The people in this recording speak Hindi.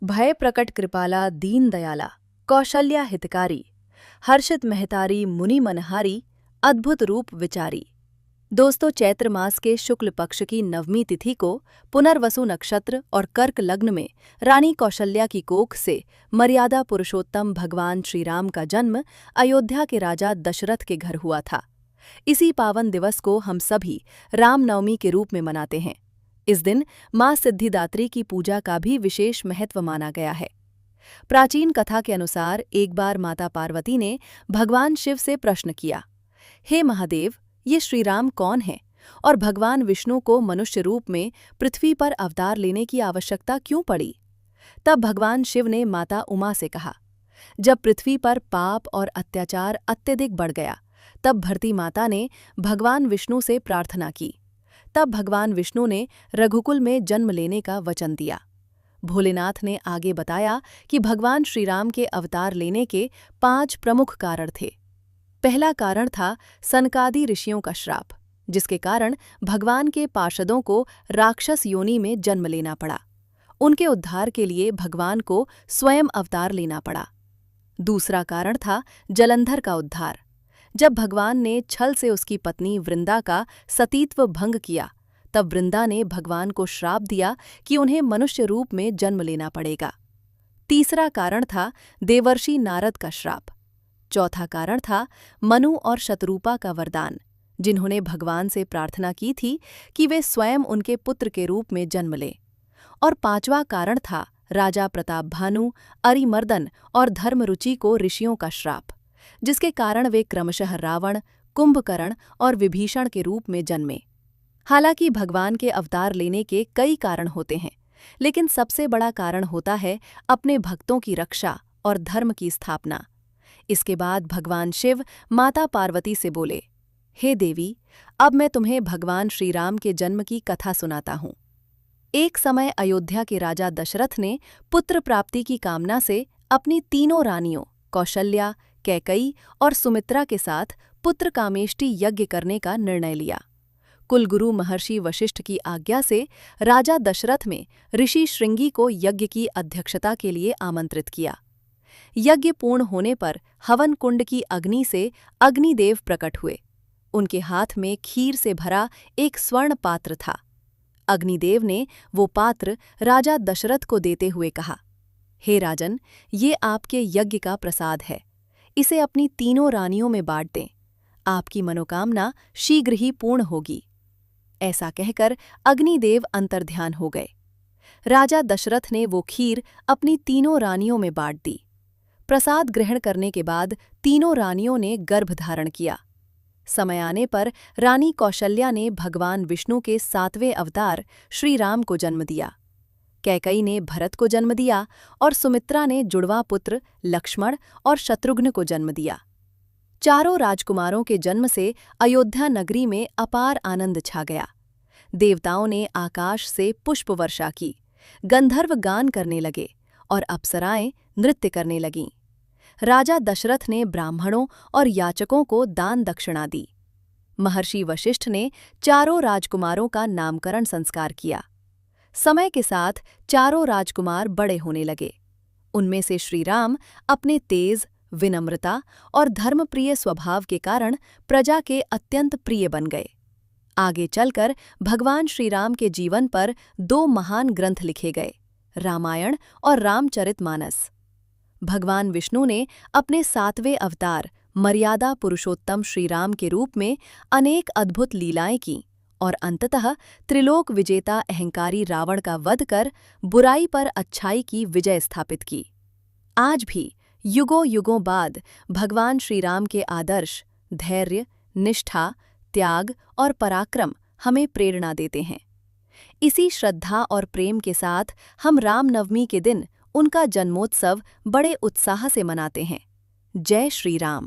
भय प्रकट कृपाला दीन दयाला, कौशल्या हितकारी, हर्षित महतारी मुनि मनहारी, अद्भुत रूप विचारी। दोस्तों, चैत्र मास के शुक्ल पक्ष की नवमी तिथि को पुनर्वसु नक्षत्र और कर्क लग्न में रानी कौशल्या की कोख से मर्यादा पुरुषोत्तम भगवान श्री राम का जन्म अयोध्या के राजा दशरथ के घर हुआ था। इसी पावन दिवस को हम सभी रामनवमी के रूप में मनाते हैं। इस दिन मां सिद्धिदात्री की पूजा का भी विशेष महत्व माना गया है। प्राचीन कथा के अनुसार एक बार माता पार्वती ने भगवान शिव से प्रश्न किया, हे महादेव, ये श्री राम कौन हैं और भगवान विष्णु को मनुष्य रूप में पृथ्वी पर अवतार लेने की आवश्यकता क्यों पड़ी? तब भगवान शिव ने माता उमा से कहा, जब पृथ्वी पर पाप और अत्याचार अत्यधिक बढ़ गया, तब धरती माता ने भगवान विष्णु से प्रार्थना की। तब भगवान विष्णु ने रघुकुल में जन्म लेने का वचन दिया। भोलेनाथ ने आगे बताया कि भगवान श्रीराम के अवतार लेने के 5 प्रमुख कारण थे। पहला कारण था सनकादि ऋषियों का श्राप, जिसके कारण भगवान के पार्षदों को राक्षस योनि में जन्म लेना पड़ा। उनके उद्धार के लिए भगवान को स्वयं अवतार लेना पड़ा। दूसरा कारण था जलंधर का उद्धार। जब भगवान ने छल से उसकी पत्नी वृंदा का सतीत्व भंग किया, तब वृंदा ने भगवान को श्राप दिया कि उन्हें मनुष्य रूप में जन्म लेना पड़ेगा। तीसरा कारण था देवर्षि नारद का श्राप। चौथा कारण था मनु और शतरूपा का वरदान, जिन्होंने भगवान से प्रार्थना की थी कि वे स्वयं उनके पुत्र के रूप में जन्म लें। और पांचवा कारण था राजा प्रताप भानु, अरिमर्दन और धर्मरुचि को ऋषियों का श्राप, जिसके कारण वे क्रमशः रावण, कुंभकर्ण और विभीषण के रूप में जन्मे। हालांकि भगवान के अवतार लेने के कई कारण होते हैं, लेकिन सबसे बड़ा कारण होता है अपने भक्तों की रक्षा और धर्म की स्थापना। इसके बाद भगवान शिव माता पार्वती से बोले, हे देवी, अब मैं तुम्हें भगवान श्री राम के जन्म की कथा सुनाता हूँ। एक समय अयोध्या के राजा दशरथ ने पुत्र प्राप्ति की कामना से अपनी तीनों रानियों कौशल्या, कैकई और सुमित्रा के साथ पुत्र कामेष्टि यज्ञ करने का निर्णय लिया। कुलगुरु महर्षि वशिष्ठ की आज्ञा से राजा दशरथ ने ऋषि श्रृंगी को यज्ञ की अध्यक्षता के लिए आमंत्रित किया। यज्ञ पूर्ण होने पर हवन कुंड की अग्नि से अग्निदेव प्रकट हुए। उनके हाथ में खीर से भरा एक स्वर्ण पात्र था। अग्निदेव ने वो पात्र राजा दशरथ को देते हुए कहा, हे राजन, ये आपके यज्ञ का प्रसाद है। इसे अपनी तीनों रानियों में बांट दें। आपकी मनोकामना शीघ्र ही पूर्ण होगी। ऐसा कहकर अग्निदेव अंतर्ध्यान हो गए। राजा दशरथ ने वो खीर अपनी तीनों रानियों में बांट दी। प्रसाद ग्रहण करने के बाद तीनों रानियों ने गर्भ धारण किया। समय आने पर रानी कौशल्या ने भगवान विष्णु के 7वें अवतार श्री राम को जन्म दिया। कैकई ने भरत को जन्म दिया और सुमित्रा ने जुड़वा पुत्र लक्ष्मण और शत्रुघ्न को जन्म दिया। चारों राजकुमारों के जन्म से अयोध्या नगरी में अपार आनंद छा गया। देवताओं ने आकाश से पुष्प वर्षा की, गंधर्व गान करने लगे और अप्सराएं नृत्य करने लगीं। राजा दशरथ ने ब्राह्मणों और याचकों को दान दक्षिणा दी। महर्षि वशिष्ठ ने चारों राजकुमारों का नामकरण संस्कार किया। समय के साथ चारों राजकुमार बड़े होने लगे। उनमें से श्री राम अपने तेज, विनम्रता और धर्मप्रिय स्वभाव के कारण प्रजा के अत्यंत प्रिय बन गए। आगे चलकर भगवान श्री राम के जीवन पर 2 महान ग्रंथ लिखे गए, रामायण और रामचरितमानस। भगवान विष्णु ने अपने 7वें अवतार मर्यादा पुरुषोत्तम श्री राम के रूप में अनेक अद्भुत लीलाएं की और अंततः त्रिलोक विजेता अहंकारी रावण का वध कर बुराई पर अच्छाई की विजय स्थापित की। आज भी युगों युगों बाद भगवान श्री राम के आदर्श धैर्य, निष्ठा, त्याग और पराक्रम हमें प्रेरणा देते हैं। इसी श्रद्धा और प्रेम के साथ हम रामनवमी के दिन उनका जन्मोत्सव बड़े उत्साह से मनाते हैं। जय श्री राम।